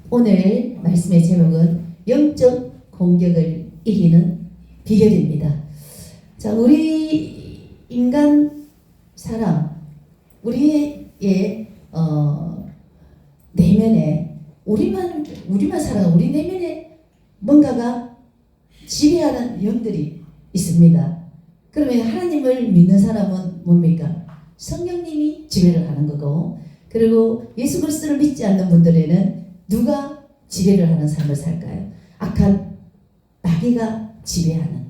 오늘 말씀의 제목은 영적 공격을 이기는 비결입니다. 자, 우리 인간 사람, 우리의 내면에 우리만 살아가 우리 내면에 뭔가가 지배하는 영들이 있습니다. 그러면 하나님을 믿는 사람은 뭡니까? 성령님이 지배를 하는 거고, 그리고 예수 그리스도를 믿지 않는 분들에는 누가 지배를 하는 삶을 살까요? 악한 마귀가 지배하는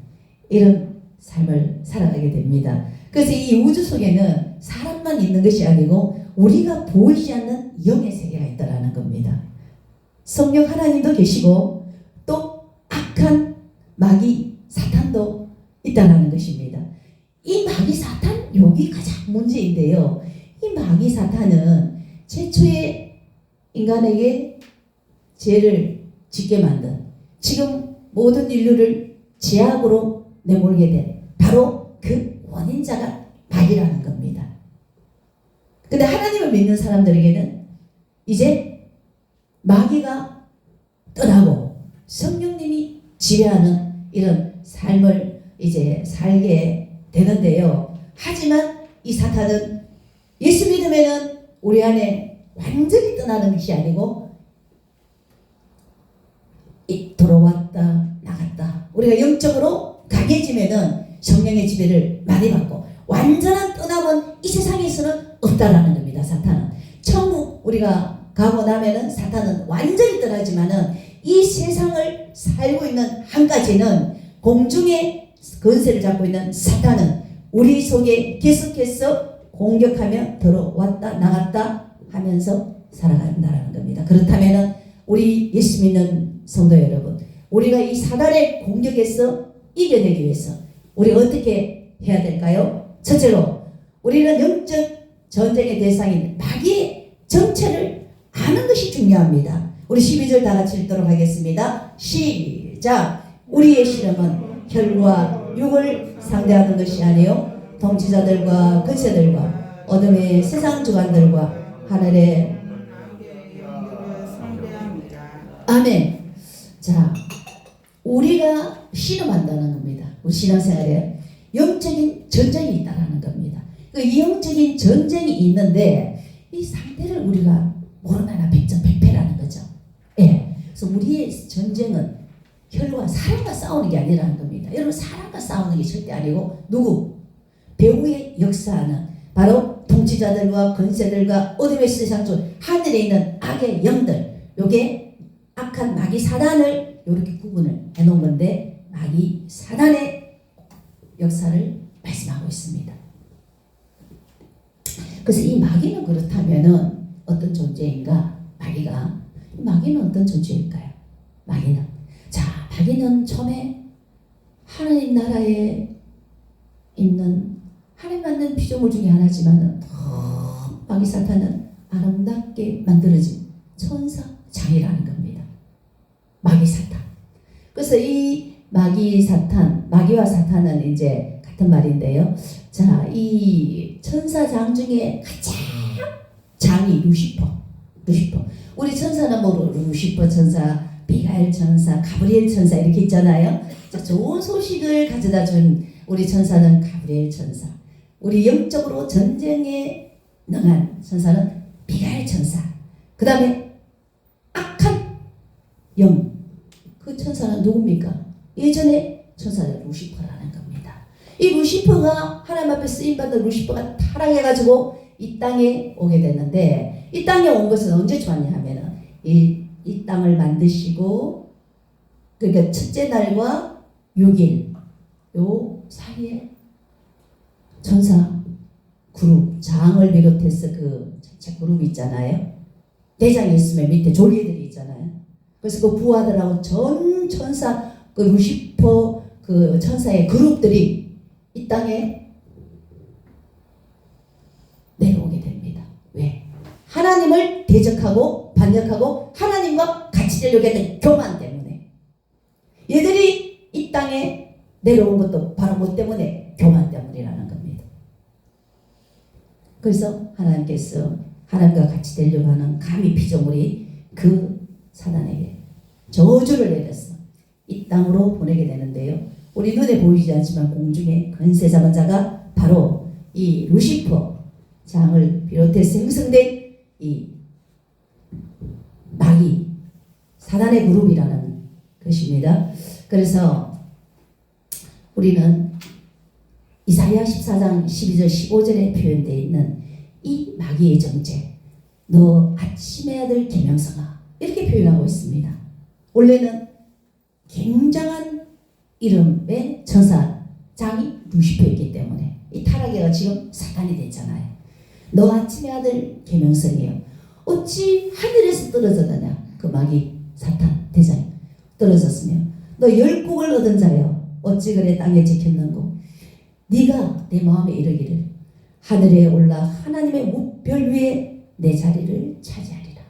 이런 삶을 살아가게 됩니다. 그래서 이 우주 속에는 사람만 있는 것이 아니고 우리가 보이지 않는 영의 세계가 있다라는 겁니다. 성령 하나님도 계시고 또 악한 마귀 사탄도 있다라는 것입니다. 이 마귀 사탄, 여기 가장 문제인데요. 이 마귀 사탄은 최초의 인간에게 죄를 짓게 만든, 지금 모든 인류를 죄악으로 내몰게 된 바로 그 원인자가 마귀라는 겁니다. 근데 하나님을 믿는 사람들에게는 이제 마귀가 떠나고 성령님이 지배하는 이런 삶을 이제 살게 되는데요. 하지만 이 사탄은 예수 믿음에는 우리 안에 완전히 떠나는 것이 아니고 들어왔다 나갔다, 우리가 영적으로 강해지면은 성령의 지배를 많이 받고 완전한 떠남은 이 세상에서는 없다라는 겁니다. 사탄은 천국 우리가 가고 나면은 사탄은 완전히 떠나지만은 이 세상을 살고 있는 한 가지는 공중의 권세를 잡고 있는 사탄은 우리 속에 계속해서 공격하며 들어왔다 나갔다 하면서 살아간다는 겁니다. 그렇다면 우리 예수 믿는 성도 여러분, 우리가 이 사단의 공격에서 이겨내기 위해서 우리가 어떻게 해야 될까요? 첫째로 우리는 영적 전쟁의 대상인 마귀의 정체를 아는 것이 중요합니다. 우리 12절 다 같이 읽도록 하겠습니다. 시작. 우리의 실험은 혈과 육을 상대하는 것이 아니요 통치자들과 권세들과 어둠의 세상 주관들과 하늘의 아멘. 자, 우리가 실험한다는 겁니다. 우리 신앙생활에 영적인 전쟁이 있다는 겁니다. 이 영적인 전쟁이 있는데 이 상태를 우리가 모르나 백전백패라는 거죠. 예. 그래서 우리의 전쟁은 혈과 사람과 싸우는 게 아니라는 겁니다. 여러분, 사람과 싸우는 게 절대 아니고 누구? 배후에 역사하는 바로 통치자들과 권세들과 어둠의 세상 중 하늘에 있는 악의 영들, 요게 악한 마귀 사단을 이렇게 구분을 해놓은 건데, 마귀 사단의 역사를 말씀하고 있습니다. 그래서 이 마귀는 그렇다면은 어떤 존재인가? 마귀는 어떤 존재일까요? 마귀는 처음에 하나님 나라에 있는 하나님 만든 피조물 중에 하나지만은 마귀 사탄은 아름답게 만들어진 천사장이라는 겁니다. 마귀 사탄. 그래서 이 마귀와 사탄은 이제 같은 말인데요. 자, 이 천사장 중에 가장 장이 루시퍼. 우리 천사는 뭐 루시퍼 천사, 미가엘 천사, 가브리엘 천사 이렇게 있잖아요. 자, 좋은 소식을 가져다 준 우리 천사는 가브리엘 천사. 우리 영적으로 전쟁에 능한 천사는 미가엘 천사. 그 다음에 악한 영, 그 천사는 누굽니까? 예전에 천사는 루시퍼라는 겁니다. 이 루시퍼가 하나님 앞에 쓰임받은 루시퍼가 타락해가지고 이 땅에 오게 됐는데, 이 땅에 온 것은 언제 왔냐 하면은 이 땅을 만드시고, 그러니까 첫째 날과 6일 요 사이에 천사 그룹, 장을 비롯해서 그 전체 그룹이 있잖아요. 대장이 있으면 밑에 졸개들이 있잖아요. 그래서 그 부하들하고 전 천사, 그 루시퍼 그 천사의 그룹들이 이 땅에 내려오게 됩니다. 왜? 하나님을 대적하고 반역하고 하나님과 같이 되려고 했던 교만 때문에. 얘들이 이 땅에 내려온 것도 바로 뭐 때문에? 교만 때문이라는 겁니다. 그래서 하나님께서 하나님과 같이 되려고 하는 감히 피조물이 그 사단에게 저주를 내렸어. 이 땅으로 보내게 되는데요. 우리 눈에 보이지 않지만 공중에 권세 잡은 자가 바로 이 루시퍼 장을 비롯해서 형성된 이 마귀 사단의 그룹이라는 것입니다. 그래서 우리는 이사야 14장 12절 15절에 표현되어 있는 이 마귀의 정체, 너 아침의 아들 계명성아, 이렇게 표현하고 있습니다. 원래는 굉장한 이름의 천사장이 루시퍼였기 때문에 이 타락해가 지금 사단이 됐잖아요. 너 아침의 아들 계명성이요, 어찌 하늘에서 떨어졌느냐. 그 마귀 사탄 대장이 떨어졌으며 너 열국을 얻은 자여, 어찌 그래 땅에 지켰는고. 네가 내 마음에 이르기를 하늘에 올라 하나님의 무별 위에 내 자리를 차지하리라.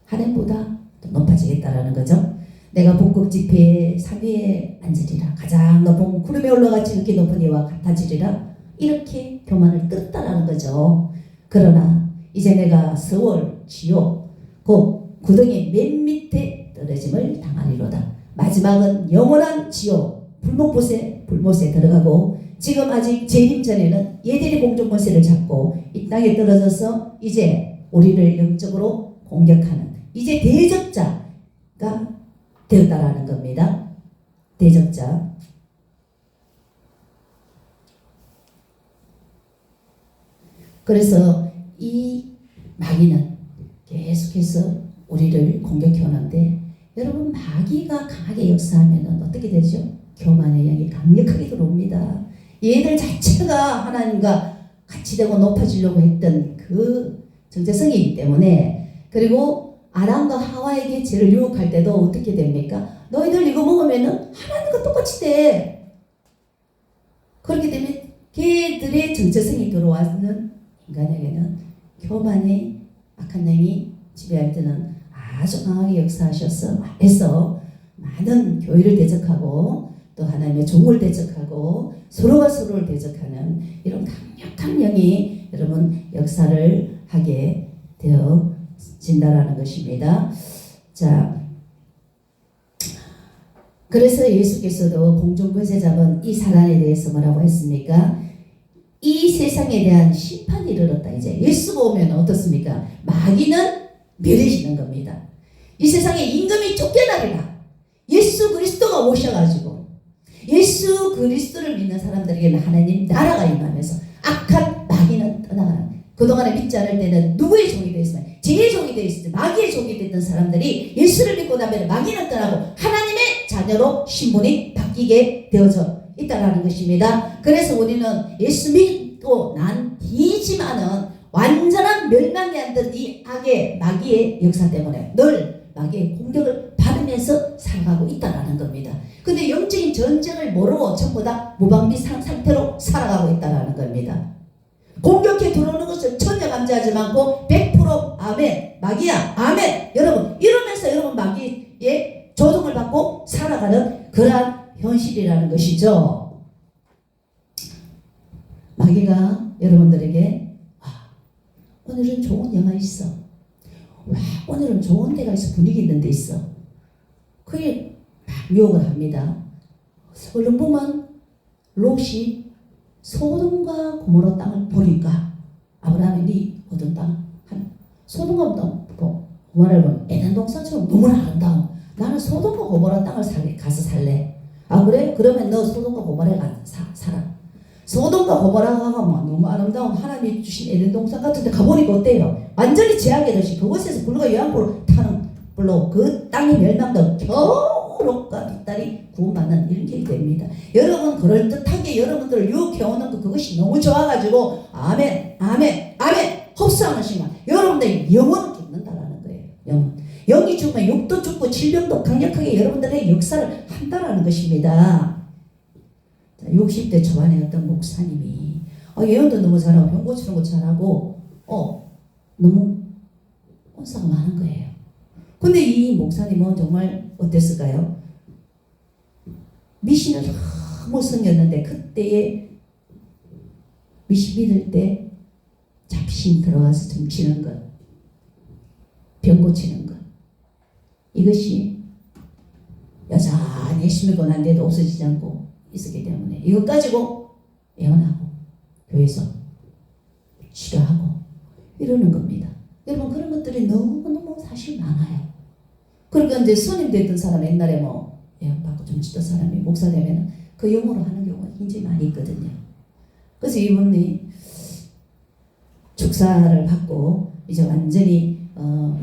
하늘보다 더 높아지겠다라는 거죠. 내가 북극 지폐의 산 위에 앉으리라. 가장 높은 구름에 올라가 지극히 높은 이와 같아지리라. 이렇게 교만을 뜯었다라는 거죠. 그러나 이제 내가 서월, 지옥, 곧 구덩이 맨 밑에 떨어짐을 당하리로다. 마지막은 영원한 지옥, 불못에 들어가고, 지금 아직 재림 전에는 얘들이 공중 권세를 잡고 이 땅에 떨어져서 이제 우리를 영적으로 공격하는 이제 대적자가 되었다라는 겁니다. 대적자. 그래서 이 마귀는 계속해서 우리를 공격해 오는데, 여러분 마귀가 강하게 역사하면 어떻게 되죠? 교만의 영이 강력하게 들어옵니다. 얘들 자체가 하나님과 같이 되고 높아지려고 했던 그 정체성이기 때문에, 그리고 아담과 하와에게 죄를 유혹할 때도 어떻게 됩니까? 너희들 이거 먹으면은 하나님과 똑같이 돼. 그렇게 되면 걔들의 정체성이 들어와는 인간에게는 교만의 악한 영이 지배할 때는 아주 강하게 역사하셔서 해서 많은 교회를 대적하고 또 하나님의 종을 대적하고 서로가 서로를 대적하는 이런 강력한 영이 여러분 역사를 하게 되어진다라는 것입니다. 자, 그래서 예수께서도 공중권세 잡은 이 사단에 대해서 뭐라고 했습니까? 이 세상에 대한 심판이 이르렀다. 이제 예수가 오면 어떻습니까? 마귀는 멸해지는 겁니다. 이 세상에 임금이 쫓겨나리라. 예수 그리스도가 오셔가지고 예수 그리스도를 믿는 사람들에게는 하나님 나라가 임하면서 악한 마귀는 떠나가는, 그동안에 믿지 않을 때는 누구의 종이 되어 있으면 죄의 종이 되어 있을 때 마귀의 종이 됐던 사람들이 예수를 믿고 나면 마귀는 떠나고 하나님의 자녀로 신분이 바뀌게 되어져 있다라는 것입니다. 그래서 우리는 예수 믿고 난 뒤지만은 완전한 멸망이 안 된 이 악의 마귀의 역사 때문에 늘 마귀의 공격을 받으면서 살아가고 있다라는 겁니다. 근데 영적인 전쟁을 모르고 전부 다 무방비 상태로 살아가고 있다라는 겁니다. 공격해 들어오는 것을 전혀 감지하지 않고 100% 아멘, 마귀야, 아멘, 여러분 이러면서 여러분 마귀의 조종을 받고 살아가는 그러한 현실이라는 것이죠. 마귀가 여러분들에게 오늘은 좋은 영화 있어, 오늘은 좋은 데가 있어, 분위기 있는 데 있어, 그게 막 유혹을 합니다. 얼른 보면 롯이 소돔과 고모라 땅을 보니까 아브라함이 네 얻은 땅, 소돔과 고모라를 보면 에덴 동산처럼 너무나 아름다워. 나는 소돔과 고모라 땅을 가서 살래. 아 그래? 그러면 너 소돔과 고모라에 살아. 소돔과 고모라가 너무 아름다운 하나님이 주신 에덴 동산 같은 데 가보니까 어때요? 완전히 제약의 도시, 그곳에서 불과 요한포로 타는 불로 그 땅이 멸망도 겨우 롯과 뒷딸이 구원받는 이런 길이 됩니다. 여러분 그럴듯하게 여러분들을 유혹해오는 그것이 너무 좋아가지고 아멘 아멘 아멘 흡수하는 순간 여러분들의 영혼은 죽는다라는 거예요. 영이 죽으면 육도 죽고 질병도 강력하게 여러분들의 역사를 한다라는 것입니다. 60대 초반에 어떤 목사님이 예언도 너무 잘하고 병 고치는 거 잘하고 너무 온사가 많은 거예요. 근데 이 목사님은 정말 어땠을까요? 미신을 너무 섬겼는데 그때에 미신 믿을 때 잡신 들어가서 좀 치는 것, 병 고치는 것, 이것이 여전히 심히고 난데도 없어지지 않고 있었기 때문에 이것 가지고 예언하고 교회에서 치료하고 이러는 겁니다. 여러분 그런 것들이 너무너무 사실 많아요. 그러니까 이제 선임 됐던 사람 옛날에 뭐 예언 받고 좀 치던 사람이 목사 되면은 그 영어로 하는 경우가 굉장히 많이 있거든요. 그래서 이분이 축사를 받고 이제 완전히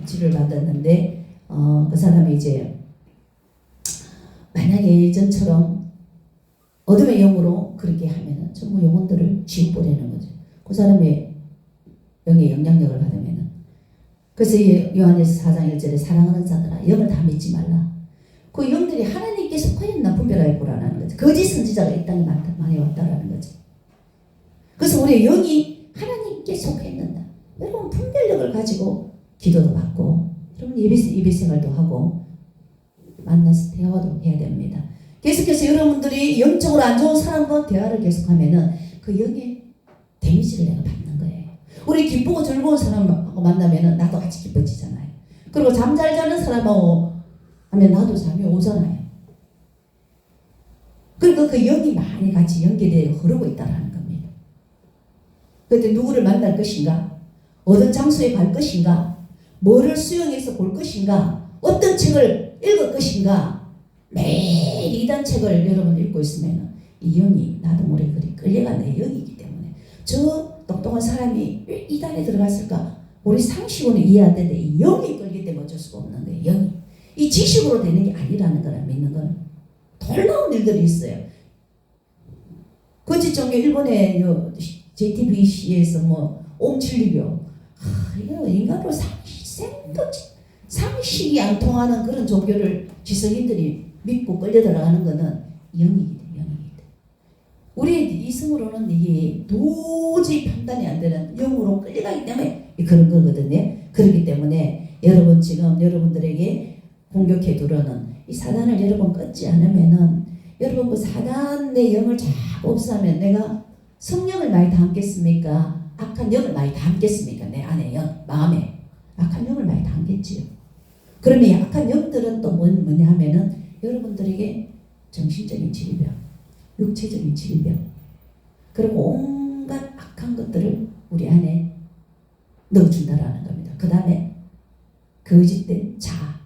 치료를 받았는데 그 사람이 이제 만약에 예전처럼 어둠의 영으로 그렇게 하면은 전부 영혼들을 지옥 보내는 거죠. 그 사람의 영의 영향력을 받으면은. 그래서 요한일서 4장 1절에 사랑하는 자들아 영을 다 믿지 말라. 그 영들이 하나님께 속하였나 분별하여 보라는 거죠. 거짓 선지자가 이 땅에 많이 왔다라는 거죠. 그래서 우리의 영이 하나님께 속했는다. 여러분 분별력을 가지고 기도도 받고 여러분 예배 생활도 하고 만나서 대화도 해야 됩니다. 계속해서 여러분들이 영적으로 안 좋은 사람과 대화를 계속하면은 그 영의 데미지를 내가 받는 거예요. 우리 기쁘고 즐거운 사람하고 만나면은 나도 같이 기뻐지잖아요. 그리고 잠 잘 자는 사람하고 하면 나도 잠이 오잖아요. 그리고 그 영이 많이 같이 연계되어 흐르고 있다는 겁니다. 그때 누구를 만날 것인가? 어떤 장소에 갈 것인가? 뭐를 수용해서 볼 것인가? 어떤 책을 읽을 것인가? 매일 이단 책을 여러분 읽고 있으면 이 영이 나도 모르게 그리 끌려가는 영이기 때문에 저 똑똑한 사람이 왜 이단에 들어갔을까? 우리 상식으로는 이해 안 되는데 이 영이 끌기 때문에 어쩔 수가 없는 거예요. 영이. 이 지식으로 되는 게 아니라는 거라 믿는 거는. 놀라운 일들이 있어요. 거짓 종교 일본의 JTBC에서 뭐 옴칠리교 이거 인간으로 상식이 안 통하는 그런 종교를 지성인들이 믿고 끌려 들어가는 거는 영이기 때문에 우리의 이성으로는 이게 도저히 판단이 안 되는 영으로 끌려가기 때문에 그런 거거든요. 그렇기 때문에 여러분 지금 여러분들에게 공격해 두려는 이 사단을 여러분 끊지 않으면은 여러분 그 사단의 영을 자꾸 없애면 내가 성령을 많이 담겠습니까? 악한 영을 많이 담겠습니까? 내 안에 마음에 악한 영을 많이 담겠지요. 그러면 이 악한 영들은 또 뭐냐 하면은 여러분들에게 정신적인 질병, 육체적인 질병, 그리고 온갖 악한 것들을 우리 안에 넣어준다라는 겁니다. 그 다음에 거짓된 자아.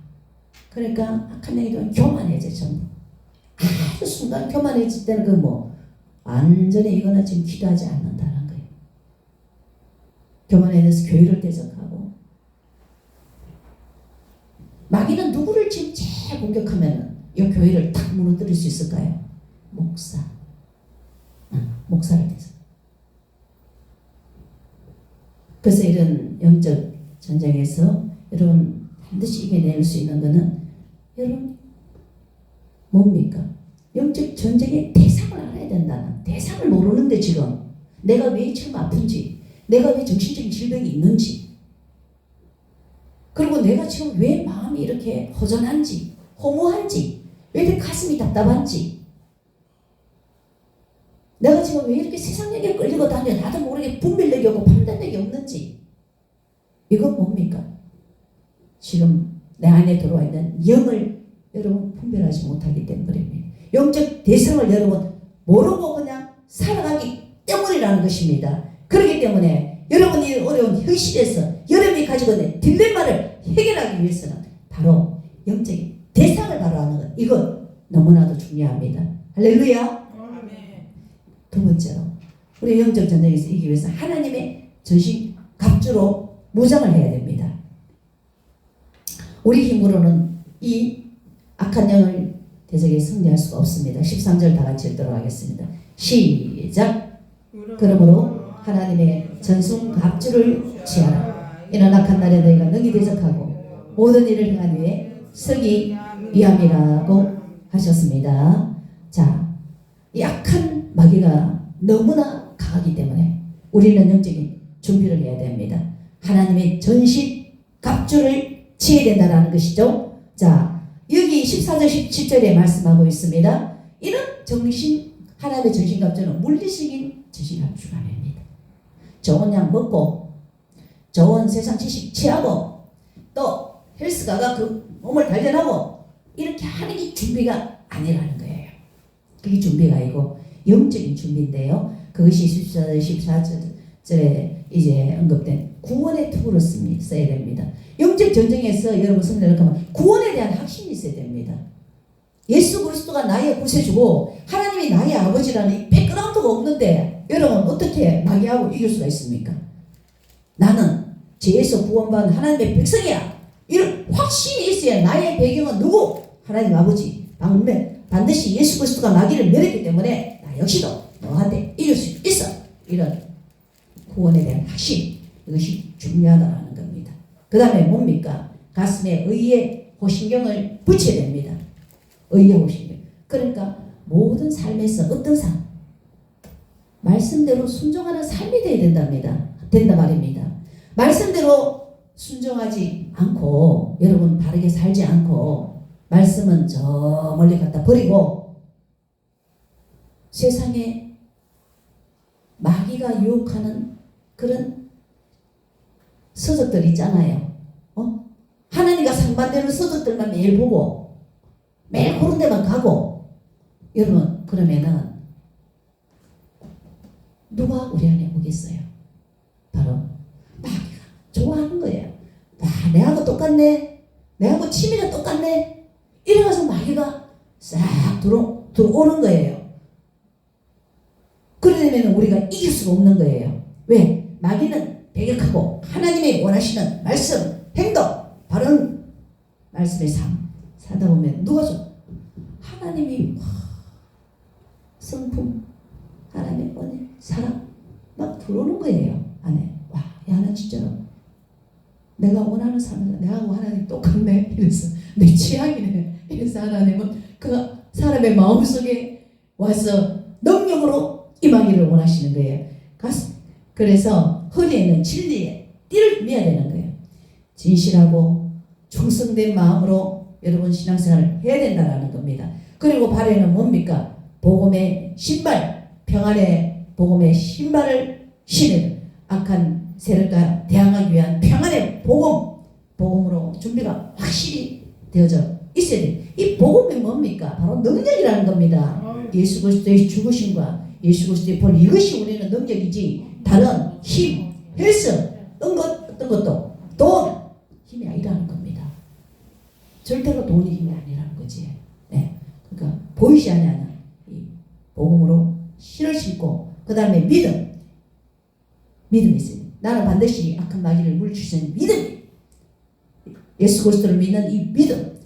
그러니까 악한 영이 되면 교만해져 전부. 아주 순간 교만해질 때는 그 뭐 완전히 이거는 지금 기도하지 않는다는 거예요. 교만해져서 교회를 대적하고 마귀는 누구를 지금 제일 공격하면 이 교회를 딱 무너뜨릴 수 있을까요? 목사를 대적. 그래서 이런 영적 전쟁에서 여러분 반드시 이겨낼 수 있는 것은 여러분 뭡니까? 영적 전쟁의 대상을 알아야 된다는. 대상을 모르는데 지금 내가 왜 지금 아픈지, 내가 왜 정신적인 질병이 있는지, 그리고 내가 지금 왜 마음이 이렇게 허전한지, 허무한지, 왜 이렇게 가슴이 답답한지, 내가 지금 왜 이렇게 세상에게 끌리고 다녀 나도 모르게 분별력이 없고 판단력이 없는지, 이건 뭡니까? 지금 내 안에 들어와 있는 영을 여러분 분별하지 못하기 때문입니다. 영적 대상을 여러분 모르고 그냥 살아가기 때문이라는 것입니다. 그렇기 때문에 여러분이 어려운 현실에서 여러분이 가지고 있는 딜레마를 해결하기 위해서는 바로 영적인 대상을 바로 아는 것, 이거 너무나도 중요합니다. 할렐루야. 두 번째로 우리 영적 전쟁에서 이기기 위해서 하나님의 전신 갑주로 무장을 해야 됩니다. 우리 힘으로는 이 악한 영을 대적에 승리할 수가 없습니다. 13절 다 같이 읽도록 하겠습니다. 시작. 그러므로 하나님의 전신 갑주를 취하라. 이는 악한 날에 너희가 능히 대적하고 모든 일을 행한 후에 서기 위함이라고 하셨습니다. 자, 이 악한 마귀가 너무나 강하기 때문에 우리는 영적인 준비를 해야 됩니다. 하나님의 전신 갑주를 취해야 된다는 것이죠. 자, 여기 14절 17절에 말씀하고 있습니다. 이런 정신, 하나님의 전신갑주는 물리적인 전신갑주가 아닙니다. 좋은 약 먹고 좋은 세상 지식 취하고 또 헬스가가 그 몸을 단련하고 이렇게 하는 게 준비가 아니라는 거예요. 그게 준비가 아니고 영적인 준비인데요. 그것이 14절에 이제 언급된 구원의 투구로 써야 됩니다. 영적 전쟁에서 여러분 성령을 구원에 대한 확신이 있어야 됩니다. 예수 그리스도가 나의 구세주고 하나님이 나의 아버지라는 백그라운드가 없는데 여러분 어떻게 마귀하고 이길 수가 있습니까? 나는 죄에서 구원받은 하나님의 백성이야. 이런 확신이 있어야 나의 배경은 누구? 하나님 아버지. 반드시 예수 그리스도가 마귀를 멸했기 때문에 나 역시도 너한테 이길 수 있어. 이런 구원에 대한 확신. 이것이 중요하다는 겁니다. 그 다음에 뭡니까? 가슴에 의의 호신경을 붙여야 됩니다. 의의 호신경. 그러니까 모든 삶에서 어떤 삶? 말씀대로 순종하는 삶이 되어야 된다 말입니다. 말씀대로 순종하지 않고 여러분 바르게 살지 않고 말씀은 저 멀리 갖다 버리고 세상에 마귀가 유혹하는 그런 서적들 있잖아요. 하나님과 상반되는 서적들만 매일 보고 매일 그런 데만 가고 여러분 그러면은 누가 우리 안에 오겠어요? 바로 마귀가 좋아하는 거예요. 내하고 똑같네. 내하고 취미가 똑같네. 이래가서 마귀가 싹 들어오는 거예요. 그러려면 우리가 이길 수가 없는 거예요. 왜? 마귀는 배격하고 하나님이 원하시는 말씀, 행동, 바른 말씀의 삶 사다 보면 누가 좀 하나님이 성품, 하나님의 은혜, 사랑 막 들어오는 거예요. 안에. 와, 야, 나 진짜로 내가 원하는 삶은 내하고 하나님 똑같네. 이래서 내 취향이네. 이래서 하나님은 그 사람의 마음속에 와서 능력으로 임하기를 원하시는 거예요. 그래서 허리에는 진리의 띠를 매야 되는 거예요. 진실하고 충성된 마음으로 여러분 신앙생활을 해야 된다는 겁니다. 그리고 발에는 뭡니까? 복음의 신발, 평안의 복음의 신발을 신은 악한 세력과 대항하기 위한 평안의 복음으로 준비가 확실히 되어져 있어야 돼요. 이 복음이 뭡니까? 바로 능력이라는 겁니다. 예수 그리스도의 죽으심과 예수 그리스도의 본 이것이 우리는 능력이지 다른 힘, 헬스, 어떤 것도 돈, 힘이 아니라는 겁니다. 절대로 돈이 힘이 아니라는 거지. 네. 그러니까 보이지 않는 이 복음으로 신을 신고 그 다음에 믿음이 있어요. 나는 반드시 악한 마귀를 물리칠 수 있는 믿음. 예수 그리스도를 믿는 이 믿음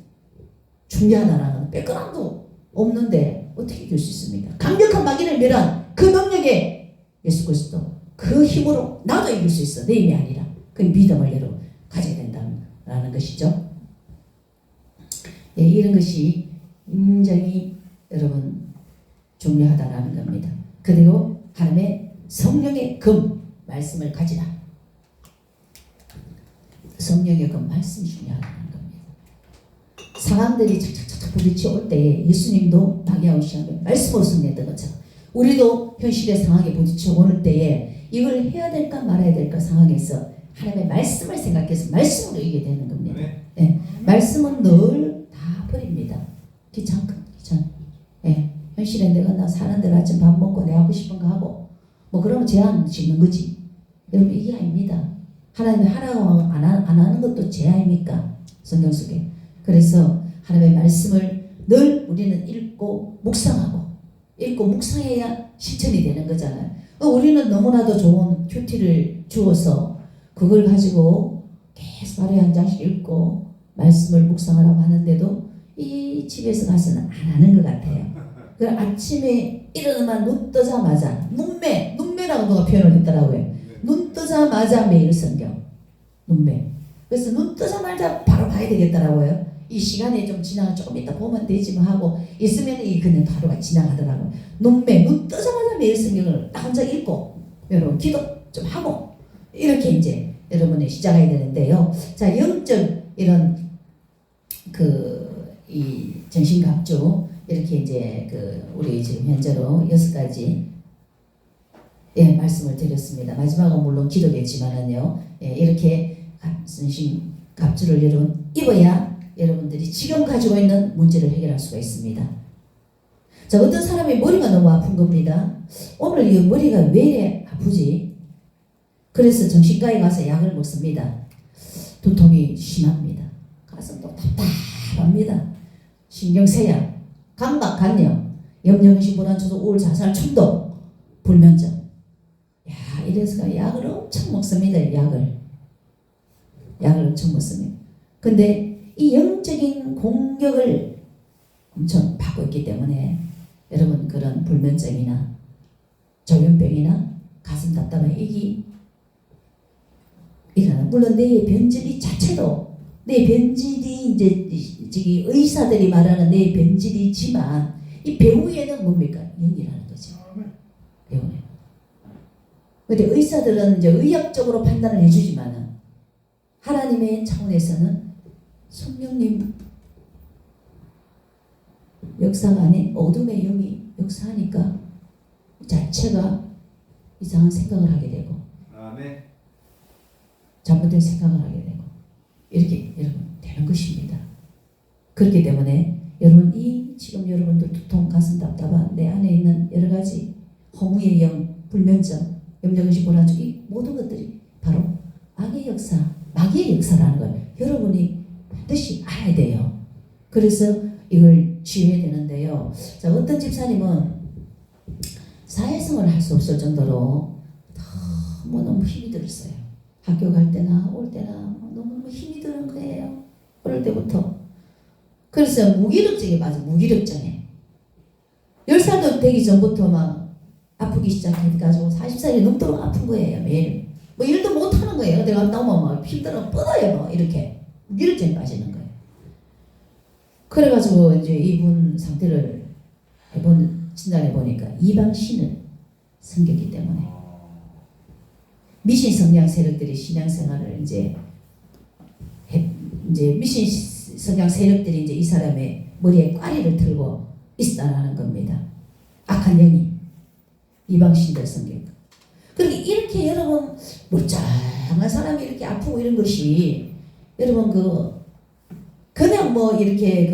중요하다라는 백그라운드 없는데 어떻게 이길 수 있습니까? 강력한 마귀를 멸한 그 능력에 예수 그리스도 그 힘으로 나도 이길 수 있어. 내 힘이 아니라 그 믿음을 여러분 가져야 된다는 것이죠. 예, 이런 것이 굉장히 여러분 중요하다라는 겁니다. 그리고 하나님의 성령의 금 말씀을 가지라. 성령의 금 말씀이 중요하다는 겁니다. 상황들이 착착착착 부딪혀 올 때에 예수님도 마귀하고 시험에 말씀으로 승리했던 것처럼 우리도 현실의 상황에 부딪혀 오는 때에 이걸 해야 될까 말아야 될까 상황에서 하나님의 말씀을 생각해서 말씀으로 이기게 되는 겁니다. 네. 말씀은 늘 다 버립니다. 귀찮. 네. 현실에 내가 나 사는 대로 아침 밥 먹고 내가 하고 싶은 거 하고 뭐 그러면 제한 짓는 거지. 여러분 이게 아닙니다. 하나님이 하라고 안 하는 것도 죄 아닙니까? 성경 속에. 그래서 하나님의 말씀을 늘 우리는 읽고 묵상해야 실천이 되는 거잖아요. 우리는 너무나도 좋은 큐티를 주어서 그걸 가지고 계속 하루에 한 장씩 읽고 말씀을 묵상하라고 하는데도 이 집에서 가서는 안 하는 것 같아요. 그 아침에 일어나면 눈 뜨자마자 눈매라고 누가 표현을 했더라고요. 눈 뜨자마자 매일 성경 눈매. 그래서 눈 뜨자마자 바로 봐야 되겠더라고요. 이 시간에 좀 조금 이따 보면 되지 뭐 하고 있으면 이 그냥 하루가 지나가더라고요. 눈 뜨자마자 매일 성경을 나 혼자 읽고 여러분 기도 좀 하고 이렇게 이제 여러분이 시작해야 되는데요. 자, 영적 이런 이 정신갑주 이렇게 이제 우리 지금 현재로 6가지 말씀을 드렸습니다. 마지막은 물론 기도겠지만은요. 이렇게 정신갑주를 여러분 입어야 여러분들이 지금 가지고 있는 문제를 해결할 수가 있습니다. 자, 어떤 사람이 머리가 너무 아픈 겁니다. 오늘 이 머리가 왜 이래 아프지? 그래서 정신과에 가서 약을 먹습니다. 두통이 심합니다. 가슴도 답답합니다. 신경쇠약, 강박, 간염, 염려의식, 불안초조, 우울, 자살, 충동, 불면증. 야, 이래서 약을 엄청 먹습니다. 약을 엄청 먹습니다. 근데 이 영적인 공격을 엄청 받고 있기 때문에 여러분 그런 불면증이나 조현병이나 가슴 답답한 이게 일어나. 물론 뇌의 변질이 자체도 뇌 변질이 이제 의사들이 말하는 뇌 변질이지만 이 배후에는 뭡니까? 영이라는 거죠. 배후에. 근데 의사들은 이제 의학적으로 판단을 해주지만은 하나님의 차원에서는 성령님 역사가 안에 어둠의 영이 역사하니까 자체가 이상한 생각을 하게 되고 아멘. 잘못된 생각을 하게 되고 이렇게 여러분 되는 것입니다. 그렇기 때문에 여러분 이 지금 여러분들 두통, 가슴 답답한 내 안에 있는 여러 가지 허무의 영, 불면증, 염려의식, 불안증 이 모든 것들이 바로 악의 역사, 마귀의 역사라는 걸 여러분이 반드시 알아야 돼요. 그래서 이걸 치유해야 되는데요. 자, 어떤 집사님은 사회생활을 할 수 없을 정도로 너무 힘이 들었어요. 학교 갈 때나 올 때나 너무 힘이 드는 거예요. 어릴 때부터. 그래서 무기력증에 빠져. 무기력증에 10살도 되기 전부터 막 아프기 시작해가지고 40살이 넘도록 아픈 거예요. 매일 뭐 일도 못하는 거예요. 내가 나오면 막 힘들어 뻗어요. 뭐 이렇게 무기력증에 빠지는 거예요. 그래가지고 이제 이분 상태를 진단해 보니까 이방신을 섬겼기 때문에 미신 성향 세력들이 신앙생활을 이제 미신 성향 세력들이 이제 이 사람의 머리에 꽈리를 틀고 있다라는 겁니다. 악한 영이 이방신들 섬겼고. 그러니까 이렇게 여러분 멀쩡한 사람이 이렇게 아프고 이런 것이 여러분 그냥 뭐 이렇게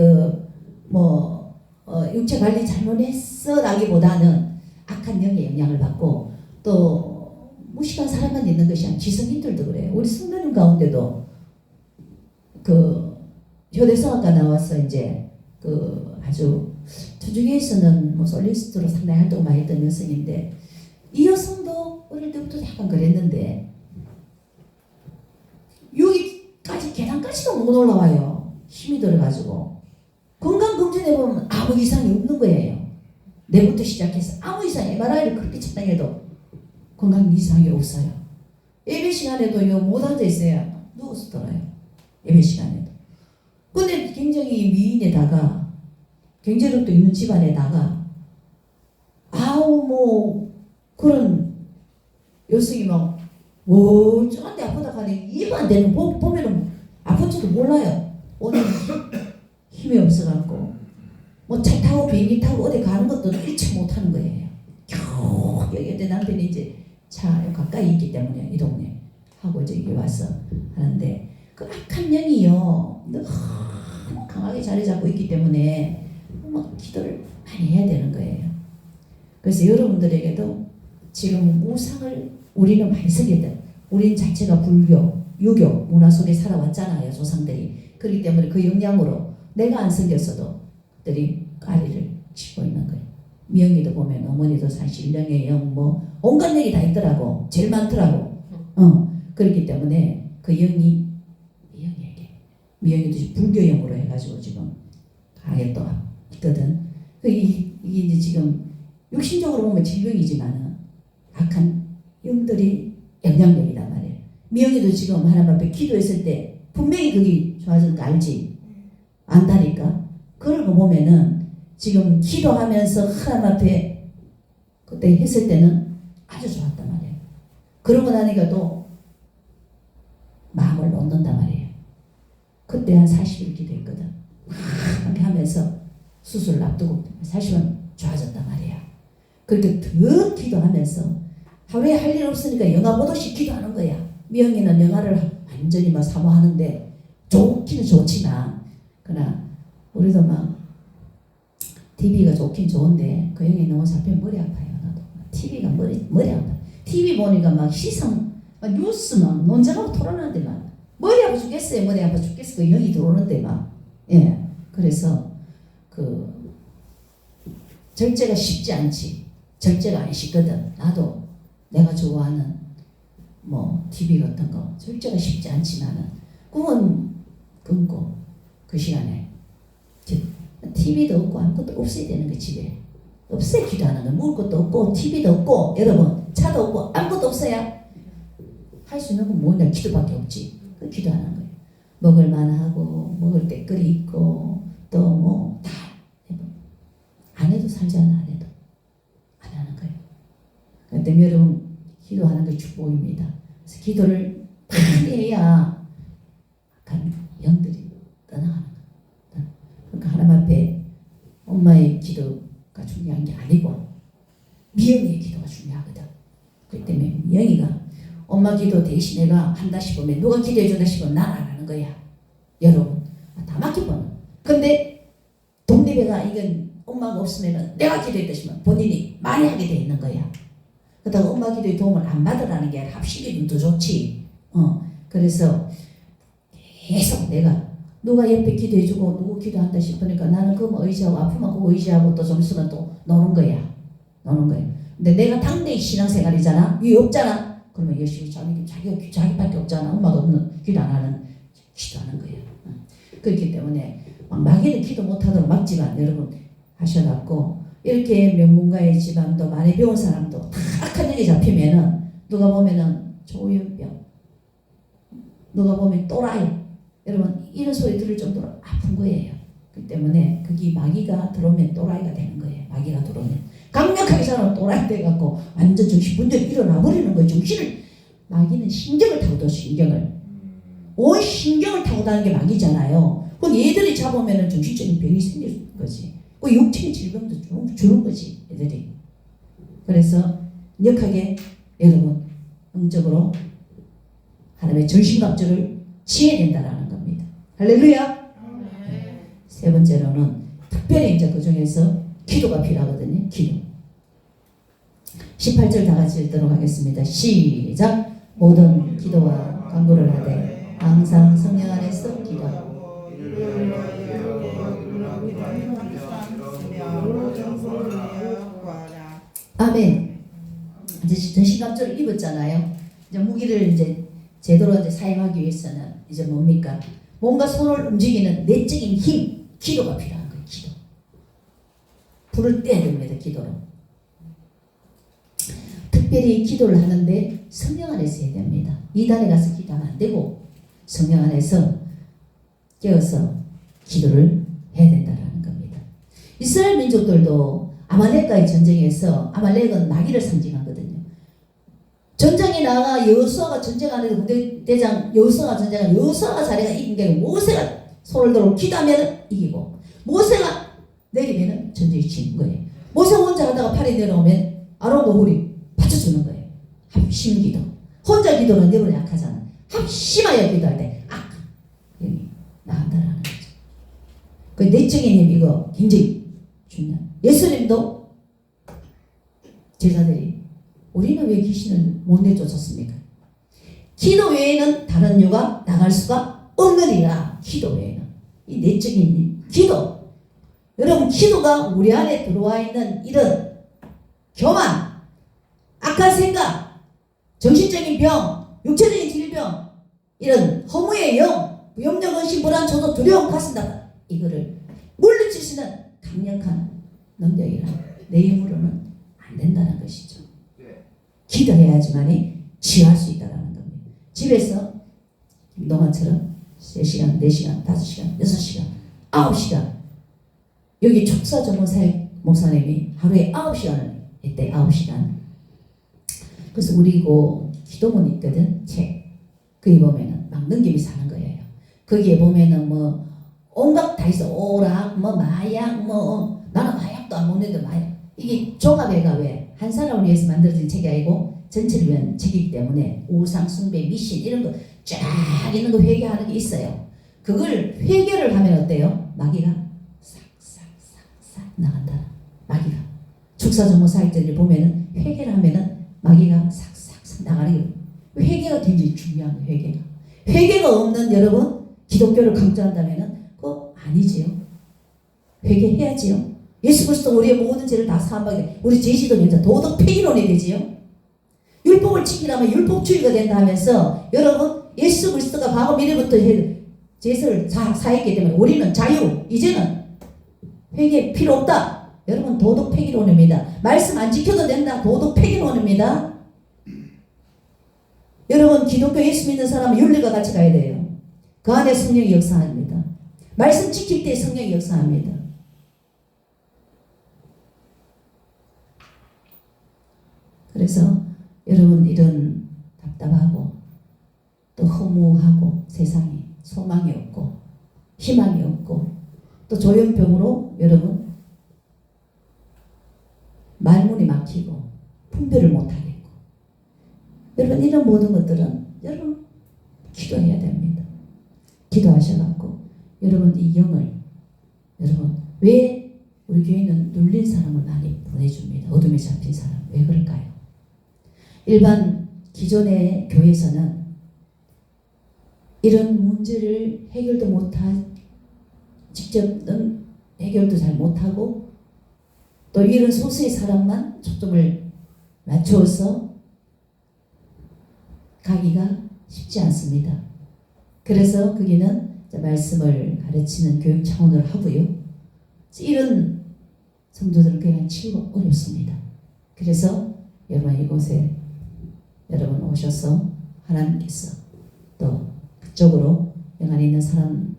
육체 관리 잘못했어라기보다는 악한 영의 영향을 받고 또 무식한 사람만 있는 것이 아니라 지성인들도 그래요. 우리 성도님 가운데도 효대성악과 나와서 이제 아주 주중에서는 뭐 솔리스트로 상당히 활동 많이 했던 여성인데 이 여성도 어릴 때부터 약간 그랬는데 여기까지 계단까지도 못 올라와요. 힘이 들어가지고 건강검진해보면 아무 이상이 없는 거예요. 내부터 시작해서 아무 이상이 MRI를 그렇게 측정해도 건강 이상이 없어요. 예배 시간에도 못 앉아있어요. 누워서 들어요. 예배 시간에도. 근데 굉장히 미인에다가 경제력도 있는 집안에다가 그런 여성이 막 멀쩡한데 아프다 하니 이해가 안 되는 보면은 아픈지도 몰라요. 오늘 힘이 없어갖고 뭐 차 타고 비행기 타고 어디 가는 것도 일체 못하는 거예요. 겨우 여기 내 남편이 이제 차 가까이 있기 때문에 이 동네 하고 이제 여기 와서 하는데 그 악한 영이요 너무 강하게 자리 잡고 있기 때문에 막 기도를 많이 해야 되는 거예요. 그래서 여러분들에게도 지금 우상을 우리는 많이 섬겼다. 우리는 자체가 불교, 유교 문화 속에 살아왔잖아요. 조상들이. 그렇기 때문에 그 영향으로 내가 안 섬겼어도 그들이 까리를 치고 있는 거예요. 명의도 보면 어머니도 사실 명의 영 온갖 영이 다 있더라고. 제일 많더라고. 그렇기 때문에 그 영이 미영이도 불교영으로 해가지고 지금 강하게 또 있거든. 이게 이제 지금 육신적으로 보면 질병이지만은 악한 영들이 영향력이란 말이에요. 미영이도 지금 하나님 앞에 기도했을 때 분명히 그게 좋아지는 거 알지? 안다니까. 그걸 보면은 지금 기도하면서 하나님 앞에 그때 했을 때는 아주 좋았단 말이에요. 그러고 나니까 또 마음을 놓는단 말이에요. 그때 한 40일 기도했거든. 이렇게 하면서 수술을 앞두고 40일 좋아졌단 말이야. 그렇게 더 기도하면서 하루에 할 일 없으니까 영화 보듯이 기도하는 거야. 미영이는 영화를 완전히 막 사모하는데 좋기는 좋지만 그러나 우리도 막 TV가 좋긴 좋은데 그 형이 너무 잡히면 머리 아파요. 나도 TV가 머리 아파. TV 보니까 막 시상 막 뉴스 막 논쟁하고 토론하는데 막 머리 아파 죽겠어요. 머리 아파 죽겠어. 그 형이 들어오는데 막 예. 그래서 그 절제가 쉽지 않지. 절제가 안 쉽거든. 나도 내가 좋아하는 뭐 TV 같은 거 절제가 쉽지 않지만은 꿈은 끊고 그 시간에 TV도 없고 아무것도 없어야 되는 거 집에 없어야 기도하는 거. 먹을 것도 없고 TV도 없고 여러분 차도 없고 아무것도 없어야 할 수 있는 건 뭐냐 기도밖에 없지. 그 기도하는 거예요. 먹을 만하고 먹을 때거리 있고 또 뭐 다 안 해도 살잖아. 안 해도 안 하는 거예요. 그런데 여러분 기도하는 게 축복입니다. 그래서 기도를 많이 해야 약간 영들이 떠나가는 거예요. 그러니까 하나님 앞에 엄마의 기도가 중요한 게 아니고 미영이의 기도가 중요하거든. 그렇기 때문에 미영이가 엄마 기도 대신 내가 한다 싶으면 누가 기도해 준다 싶으면 난 안 하는 거야. 여러분 다 맡겨보는. 근데 독립회가 이건 엄마가 없으면 내가 기도했다 싶으면 본인이 많이 하게 돼 있는 거야. 그렇다고 엄마 기도의 도움을 안 받으라는 게 아니라 합시기는 더 좋지. 그래서 계속 내가 누가 옆에 기도해주고 누구 기도한다 싶으니까 나는 그거 의지하고 아프면 그거 의지하고 또 좀 있으면 또 노는 거야. 근데 내가 당대의 신앙생활이잖아. 이 없잖아. 그러면 열심히 자기밖에 없잖아. 엄마가 없는 기도 안 하는 기도하는 거야. 그렇기 때문에 마귀는 기도 못하도록 막지만 여러분 하셔갖고 이렇게 명문가의 집안도 많이 배운 사람도 다 악한 일이 잡히면은 누가 보면은 조현병, 누가 보면 또라이, 여러분 이런 소리 들을 정도로 아픈 거예요. 그렇기 때문에 거기 마귀가 들어오면 또라이가 되는 거예요. 마귀가 들어오면 강력하게 사람 또라이 돼갖고 완전 정신 분열 일어나 버리는 거예요. 정신을 마귀는 신경을 타고 도 신경을 온 신경을 타고 다는 게 마귀잖아요. 그럼 얘들이 잡으면은 정신적인 병이 생길 거지. 그 육체의 질병도 주는 거지 애들이. 그래서 역하게 여러분 영적으로 하나님의 전신갑주를 지어낸다라는 겁니다. 할렐루야. 세 번째로는 특별히 이제 그 중에서 기도가 필요하거든요. 기도. 18절 다 같이 읽도록 하겠습니다. 시작. 모든 기도와 간구를 하되 항상 성령 안에서 기도하고 아멘. 이제 전신갑주를 입었잖아요. 이제 무기를 이제 제대로 이제 사용하기 위해서는 이제 뭡니까? 뭔가 손을 움직이는 내적인 힘, 기도가 필요한 거예요. 기도. 불을 떼야 됩니다. 기도로. 특별히 기도를 하는데 성령 안에서 해야 됩니다. 이단에 가서 기도하면 안 되고 성령 안에서 깨어서 기도를 해야 된다는 겁니다. 이스라엘 민족들도 아말렉과의 전쟁에서 아말렉은 마귀를 상징하거든요. 전장에 나가 여호수아가 전쟁하는데 군대 대장 여호수아가 전쟁하는 여호수아가 자리가 이긴 게 모세가 손을 들고 기도하면 이기고 모세가 내리면 전쟁이 지는 거예요. 모세 혼자 하다가 팔이 내려오면 아론과 훌이 받쳐주는 거예요. 합심 기도. 혼자 기도는 내버려 약하잖아. 합심하여 기도할 때 여기 나간다라는 거죠. 그 내적인 힘 이거 굉장히 중요한. 예수님도 제자들이 우리는 왜 귀신을 못 내쫓았습니까? 기도 외에는 다른 유가 나갈 수가 없느니라. 기도 외에는. 이 내적인 기도. 여러분 기도가 우리 안에 들어와 있는 이런 교만, 악한 생각, 정신적인 병, 육체적인 질병, 이런 허무의 영, 염려, 근심, 불안, 초도, 두려움, 가슴다 이거를 물리칠 수 있는 강력한 능력이라 내 힘으로는 안 된다는 것이죠. 기도해야지만이 치유할 수 있다는 겁니다. 집에서 김동완처럼 3시간, 4시간, 5시간, 6시간, 9시간 여기 촉사 전문사의 목사님이 하루에 9시간을 했대. 9시간. 그래서 우리 그 기도문 있거든. 책. 거기 보면은 막 넘기면서 사는 거예요. 거기에 보면은 뭐 온갖 다 있어. 오락, 뭐 마약, 뭐 나는 마약도 안 먹는데 마약. 이게 종합회가 왜 한 사람을 위해서 만들어진 책이 아니고 전체를 위한 책이기 때문에 우상 숭배, 미신 이런 거 쫙 있는 거 회개하는 게 있어요. 그걸 회개를 하면 어때요? 마귀가 싹싹싹싹 나간다. 마귀가 축사정모사역자들이 보면은 회개를 하면은 마귀가 싹싹싹 나가는. 회개가 굉장히 중요한 거예요. 회개가 없는 여러분 기독교를 강조한다면은 그거 아니지요. 회개해야지요. 예수 그리스도 우리의 모든 죄를 다 사함받게 우리 제시도 현재 도덕 폐기론이 되지요. 율법을 지키려면 율법주의가 된다 하면서 여러분 예수 그리스도가 과거 미래부터 죄를 사했기 때문에 우리는 자유, 이제는 회개 필요 없다. 여러분 도덕 폐기론입니다. 말씀 안 지켜도 된다. 도덕 폐기론입니다. 여러분 기독교 예수 믿는 사람은 윤리가 같이 가야 돼요. 그 안에 성령이 역사합니다. 말씀 지킬 때 성령이 역사합니다. 그래서 여러분 이런 답답하고 또 허무하고 세상에 소망이 없고 희망이 없고 또 조현병으로 여러분 말문이 막히고 분별을 못하겠고 여러분 이런 모든 것들은 여러분 기도해야 됩니다. 기도하셔갖고 여러분 이 영을 여러분 왜 우리 교회는 눌린 사람을 많이 보내줍니다. 어둠에 잡힌 사람 왜 그럴까요? 일반 기존의 교회에서는 이런 문제를 해결도 못한 직접은 해결도 잘 못하고 또 이런 소수의 사람만 초점을 맞추어서 가기가 쉽지 않습니다. 그래서 거기는 말씀을 가르치는 교육 차원으로 하고요. 이런 성도들을 그냥 치고 어렵습니다. 그래서 여러분 이곳에 여러분 오셔서 하나님께서 또 그쪽으로 영 안에 있는 사람인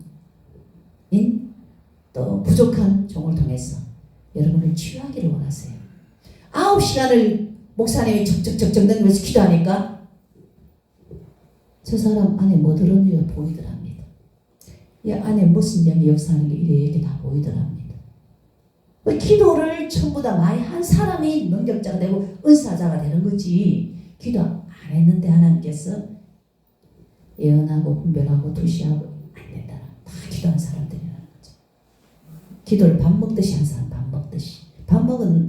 또 부족한 종을 통해서 여러분을 치유하기를 원하세요. 9시간을 목사님이 적적적 던지면서 기도하니까 저 사람 안에 뭐 들었는지가 보이더랍니다. 이 안에 무슨 영이 역사하는 게 이렇게 다 보이더랍니다. 기도를 전부 다 많이 한 사람이 능력자가 되고 은사자가 되는 거지 기도 안 했는데 하나님께서 예언하고 분별하고 투시하고 안 된다. 다 기도한 사람들이라는 거죠. 기도를 밥 먹듯이 한 사람 밥 먹듯이 밥 먹는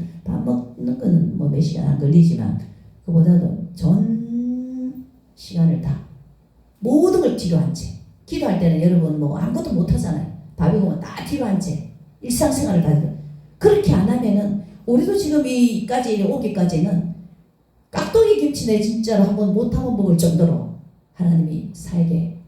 거는 뭐 몇 시간 안 걸리지만 그보다도 전 시간을 다 모든 걸 뒤로 한 채. 기도할 때는 여러분 뭐 아무것도 못 하잖아요. 밥이 오면 다 뒤로 한 채. 일상생활을 다 뒤로. 그렇게 안 하면은 우리도 지금 이까지 오기까지는 깍두기 김치네 진짜로 한번 못하면 먹을 정도로 하나님이 살게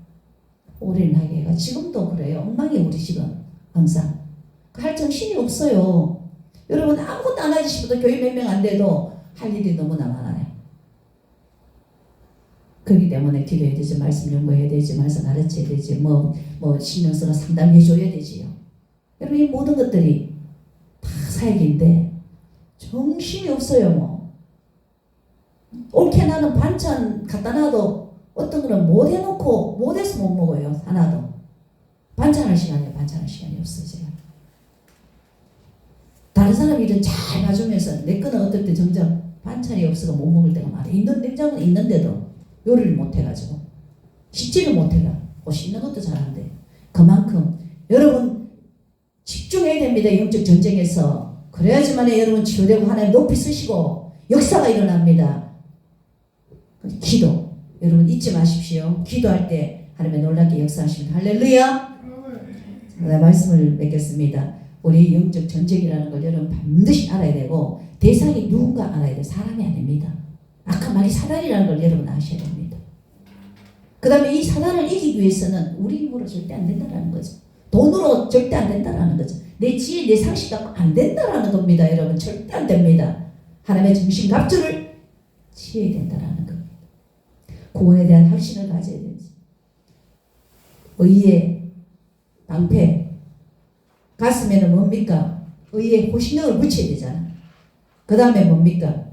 올인하게 해가 지금도 그래요. 엉망이 우리 집은 항상 할 정신이 없어요. 여러분 아무것도 안 하지 싶어도 교회 몇 명 안 돼도 할 일이 너무나 많아요. 그렇기 때문에 기도해야 되지, 말씀 연구해야 되지, 말씀 가르쳐야 되지, 뭐 신경 써서 상담해줘야 되지요. 여러분 이 모든 것들이 다 사역인데 정신이 없어요. 뭐 옳게 나는 반찬 갖다 놔도 어떤 거는 못 해놓고 못해서 못 먹어요. 하나도 반찬할 시간이 없어요. 제가 다른 사람 일은 잘 봐주면서 내 거는 어떨 때 정작 반찬이 없어서 못 먹을 때가 많아요. 있는 냉장고는 있는데도 요리를 못 해가지고 씻지를 못해가 씻는 것도 잘 안 돼. 그만큼 여러분 집중해야 됩니다. 영적 전쟁에서. 그래야지만 여러분 치유되고 하나님 높이 쓰시고 역사가 일어납니다. 기도 여러분 잊지 마십시오. 기도할 때 하나님의 놀랍게 역사하십니다. 할렐루야. 네, 말씀을 맺겠습니다. 우리 영적 전쟁이라는 걸 여러분 반드시 알아야 되고 대상이 누군가 알아야 돼요. 사람이 아닙니다. 아까 말이 사단이라는 걸 여러분 아셔야 됩니다. 그 다음에 이 사단을 이기기 위해서는 우리 힘으로 절대 안 된다는 거죠. 돈으로 절대 안 된다는 거죠. 내 지혜, 내 상식 갖고 안 된다는 겁니다. 여러분 절대 안 됩니다. 하나님의 정신갑주를 취해야 된다는 겁니다. 구원에 대한 확신을 가져야 되지. 의의 방패 가슴에는 뭡니까? 의의 호신형을 붙여야 되잖아. 그 다음에 뭡니까?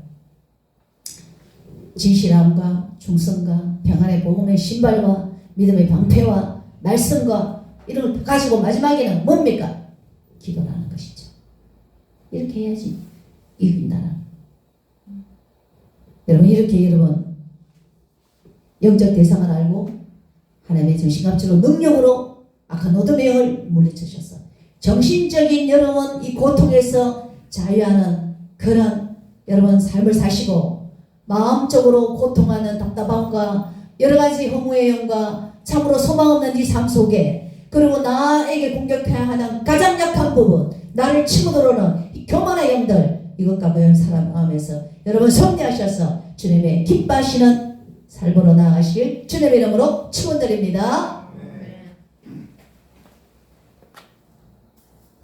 진실함과 충성과 평안의 복음의 신발과 믿음의 방패와 말씀과 이런 걸 가지고 마지막에는 뭡니까? 기도라는 것이죠. 이렇게 해야지 이긴다는. 여러분 이렇게 여러분 영적 대상을 알고 하나님의 정신갑주로 능력으로 큰 어둠의 영을 물리치셔서 정신적인 여러분 이 고통에서 자유하는 그런 여러분 삶을 사시고 마음적으로 고통하는 답답함과 여러가지 허무의 영과 참으로 소망 없는 이 삶 속에 그리고 나에게 공격해야 하는 가장 약한 부분 나를 치고 들어오는 이 교만의 영들 이것과 모여 살아가면서 여러분 승리하셔서 주님의 기뻐하시는 삶으로 나아가실 주님의 이름으로 축원드립니다.